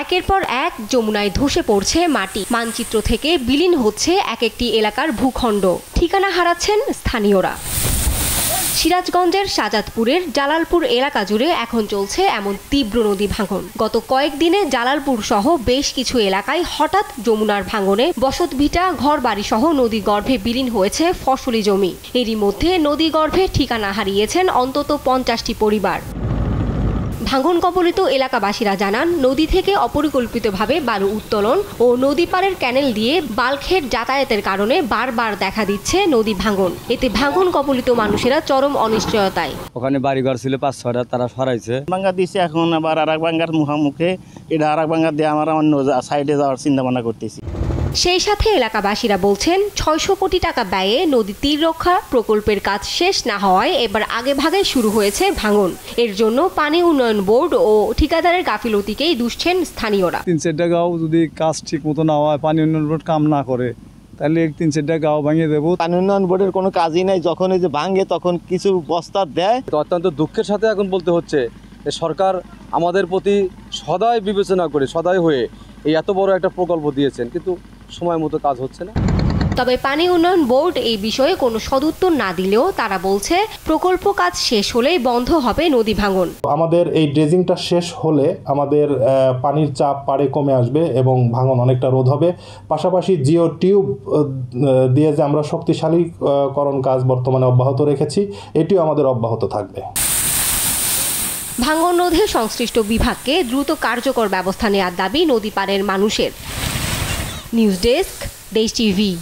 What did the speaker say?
একের পর এক যমুনায় ধসে পড়ছে মাটি, মানচিত্র থেকে বিলীন হচ্ছে এক একটি এলাকার ভূখণ্ড, ঠিকানা হারাচ্ছেন স্থানীয়রা। সিরাজগঞ্জের শাহজাদপুরের জালালপুর এলাকা জুড়ে এখন চলছে এমন তীব্র নদী ভাঙন। গত কয়েকদিনে জালালপুর সহ বেশ কিছু এলাকায় হঠাৎ যমুনার ভাঙনে বসতভিটা, ঘরবাড়ি সহ নদী গর্ভে বিলীন হয়েছে ফসলি জমি। এরই মধ্যে নদী গর্ভে ঠিকানা হারিয়েছেন অন্তত 50টি পরিবার। ভাঙন কবলিত এলাকাবাসীরা জানান, নদী থেকে অপরিকল্পিতভাবে বালু উত্তোলন ও নদী পাড়ের ক্যানেল দিয়ে বাল্কহেড যাতায়াতের কারণে বারবার দেখা দিচ্ছে নদী ভাঙন। এতে ভাঙন কবলিত মানুষেরা চরম অনিশ্চয়তায়। ওখানে বাড়িঘর ছিল 5-6টা, তারা সরাইছে। ভাঙ্গা দিচ্ছে, এখন আবার আরেক ভাঙ্গার মুখে এটা আরেক ভাঙ্গা দিয়ে আমরা অন্য সাইডে যাওয়ার চিন্তা ভাবনা করতেছি। সেই সাথে এলাকাবাসীরা বলছেন, 600 কোটি টাকা ব্যয়ে নদী তীর রক্ষা প্রকল্পের কাজ শেষ না হওয়ায় এবার আগেভাগে শুরু হয়েছে ভাঙন। এর জন্য পানি উন্নয়ন বোর্ড ও ঠিকাদারের গাফিলতিকেই দুষছেন স্থানীয়রা। 3-4টা গাঁও যদি কাজ ঠিক মতো না হয়, পানি উন্নয়ন বোর্ড কাম না করে, তাহলে 3-4টা গাঁও ভাঙিয়ে দেবো। পানি উন্নয়ন বোর্ডের কোনো কাজই নাই, যখন এই যে ভাঙে তখন কিছু বস্তা দেয়। অত্যন্ত দুঃখের সাথে এখন বলতে হচ্ছে যে সরকার আমাদের প্রতি সদাই বিবেচনা করে, সদাই হয়ে এই এত বড় একটা প্রকল্প দিয়েছেন, কিন্তু সময় মতো কাজ হচ্ছে না। তবে পানি উন্নয়ন বোর্ড এই বিষয়ে কোনো সদুত্তর না দিলেও তারা বলছে, প্রকল্প কাজ শেষ হলেই বন্ধ হবে নদী ভাঙন। আমাদের এই ড্রেজিংটা শেষ হলে আমাদের পানির চাপ পাড়ে কমে আসবে এবং ভাঙন অনেকটা রোধ হবে। পাশাপাশি জিও টিউব দিয়ে যে আমরা শক্তিশালীকরণ কাজ বর্তমানে অব্যাহত রেখেছি, এটিও আমাদের অব্যাহত থাকবে। ভাঙন রোধে সংশ্লিষ্ট বিভাগকে দ্রুত কার্যকর ব্যবস্থা নেওয়ার দাবি নদী পাড়ের মানুষের। নিউজ ডেস্ক, দেশ টিভি।